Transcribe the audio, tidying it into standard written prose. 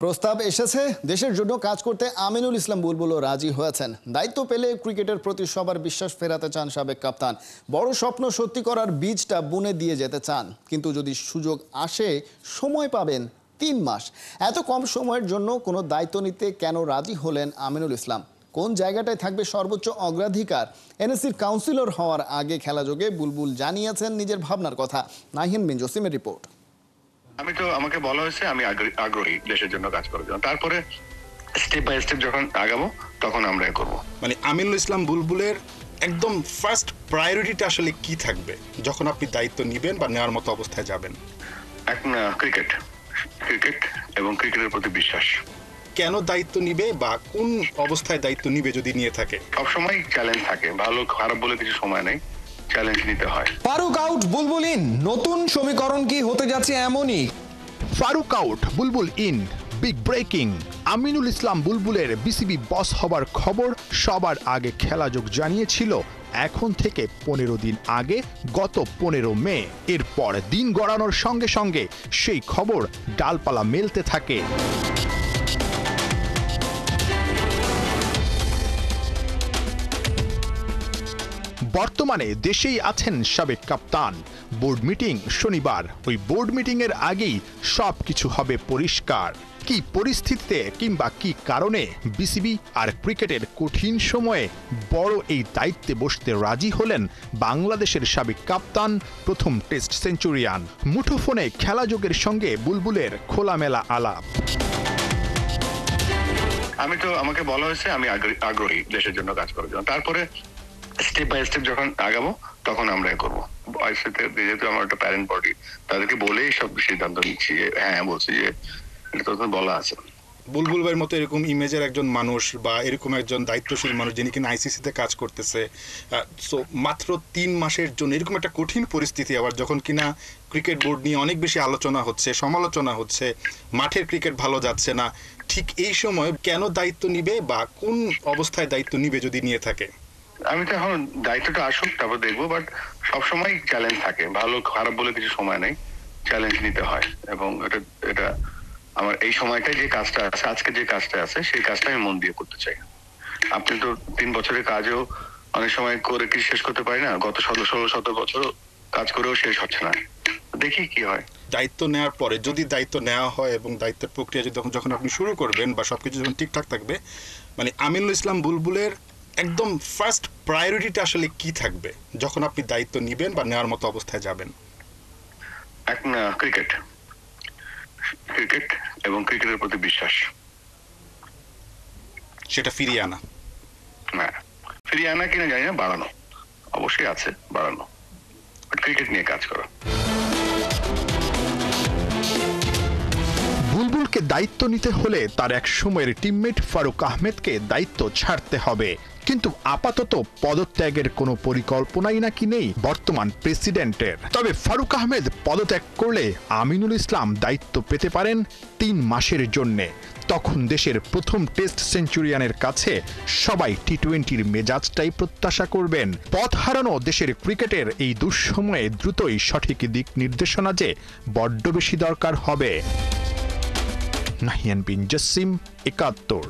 প্রস্তাব এসেছে, দেশের জন্য কাজ করতে আমিনুল ইসলাম বুলবুলও রাজি হয়েছেন। দায়িত্ব পেলে ক্রিকেটের প্রতি সবার বিশ্বাস ফেরাতে চান সাবেক কাপ্তান। বড় স্বপ্ন সত্যি করার বীজটা বুনে দিয়ে যেতে চান, কিন্তু যদি সুযোগ আসে সময় পাবেন 3 মাস। এত কম সময়ের জন্য কোনো দায়িত্ব নিতে কেন রাজি হলেন আমিনুল ইসলাম? কোন জায়গাটায় থাকবে সর্বোচ্চ অগ্রাধিকার? এনএসসির কাউন্সিলর হওয়ার আগে খেলাযোগে বুলবুল জানিয়েছেন নিজের ভাবনার কথা। নাহিয়ান বিন জসিমের রিপোর্ট। আমাকে বলা হয়েছে আমি আগ্রহী দেশের জন্য কাজ করার জন্য, তারপরে স্টেপ বাই স্টেপ যখন আগাবো তখন আমরা করব। মানে আমিনুল ইসলাম বুলবুলের একদম ফার্স্ট প্রায়োরিটিটা আসলে কি থাকবে যখন আপনি দায়িত্ব নেবেন বা নেওয়ার মতো অবস্থায় যাবেন? ক্রিকেট এবং ক্রিকেটের প্রতি বিশ্বাস। কেন দায়িত্ব নিবে বা কোন অবস্থায় দায়িত্ব নিবে যদি নিয়ে থাকে? সবসময় চ্যালেঞ্জ থাকে, ভালো খারাপ বলে কিছু সময় নেই, চ্যালেঞ্জ নিতে হয়। ফারুক আউট বুলবুল ইন, নতুন সমীকরণ কি হতে যাচ্ছে এমনই? Faruque out Bulbul in, big breaking. Aminul Islam বুলবুলের বিসিবি বস হবার খবর সবার আগে খেলাযোগ জানিয়েছিল এখন থেকে 15 দিন আগে, গত 15 মে। এরপর দিন গড়ানোর সঙ্গে সঙ্গে সেই খবর ডালপালা মেলতে থাকে। বর্তমানে দেশেই আছেন সাবেক কাপ্তান। বোর্ড মিটিং শনিবার। ওই বোর্ড মিটিং এর আগেই সবকিছু হবে পরিষ্কার। কি পরিস্থিতিতে কিংবা কি কারণে বিসিবি আর ক্রিকেটের কঠিন সময়ে বড় এই দায়িত্বে বসতে রাজি হলেন বাংলাদেশের সাবেক কাপ্তান, প্রথম টেস্ট সেঞ্চুরিয়ান। মুঠোফোনে খেলাযোগের সঙ্গে বুলবুলের খোলামেলা আলাপ। আমাকে বলা হয়েছে আমি আগ্রহী দেশের জন্য কাজ করার জন্য, তারপরে স্টেপ বাই স্টেপ যখন আগাবো তখন আমরা করবো। যেহেতু আমার একটা প্যারেন্ট বডি, তাদেরকে বলেই সব সিদ্ধান্ত নিচ্ছি। হ্যাঁ, বলছি যে এটা তো বলা আছে। বুলবুল ভাইয়ের মতো এরকম ইমেজের একজন মানুষ বা এরকম একজন দায়িত্বশীল মানুষ যিনি কিনা আইসিসিতে কাজ করতেছে, সো মাত্র 3 মাসের জন্য এরকম একটা কঠিন পরিস্থিতি, আবার যখন কিনা ক্রিকেট বোর্ড নিয়ে অনেক বেশি আলোচনা হচ্ছে, সমালোচনা হচ্ছে, মাঠের ক্রিকেট ভালো যাচ্ছে না, ঠিক এই সময় কেন দায়িত্ব নিবে বা কোন অবস্থায় দায়িত্ব নিবে যদি নিয়ে থাকে? আমি তো এখন দায়িত্বটা আসুক তারপর দেখবো, বাট সবসময় চ্যালেঞ্জ থাকে, ভালো খারাপ বলে কিছু সময় নেই, চ্যালেঞ্জ নিতে হয়। এবং এটা আমার এই সময়টায় যে কাজটা আছে, আজকে যে কাজটা আছে, সেই কাজটা আমি মন দিয়ে করতে চাই। আপনি তো 3 বছরের কাজও অনেক সময় করে কি শেষ করতে পারি না, গত 16-17 বছর কাজ করেও শেষ হচ্ছে না। দেখি কি হয়। দায়িত্ব নেওয়ার পরে যদি দায়িত্ব নেওয়া হয় এবং দায়িত্বের প্রক্রিয়া যখন আপনি শুরু করবেন বা সবকিছু যখন ঠিকঠাক থাকবে, মানে আমিনুল ইসলাম বুলবুলের একদম ফার্স্ট প্রায়োরিটিটা আসলে কি থাকবে যখন আপনি দায়িত্ব নেবেন বা নেওয়ার মতো অবস্থায় যাবেন? ক্রিকেট এবং ক্রিকেটের প্রতি বিশ্বাস। সেটা ফিরিয়ে আনা? হ্যাঁ, ফিরিয়ে আনা কিনা জানি না, বাড়ানো অবশ্যই আছে, বাড়ানো, বাট ক্রিকেট নিয়ে কাজ করা। বুলবুলকে দায়িত্ব নিতে হলে তার এক সময়ের টিমমেট ফারুক আহমেদকে দায়িত্ব ছাড়তে হবে, কিন্তু আপাতত পদত্যাগের কোনো পরিকল্পনাই নাকি নেই বর্তমান প্রেসিডেন্টের। তবে ফারুক আহমেদ পদত্যাগ করলে আমিনুল ইসলাম দায়িত্ব পেতে পারেন 3 মাসের জন্যে। তখন দেশের প্রথম টেস্ট সেঞ্চুরিয়ানের কাছে সবাই টি-20-র মেজাজটাই প্রত্যাশা করবেন। পথ হারানো দেশের ক্রিকেটের এই দুঃসময়ে দ্রুতই সঠিক দিক নির্দেশনা যে বড্ড বেশি দরকার হবে। নাহিয়ান বিন জসিম, 71।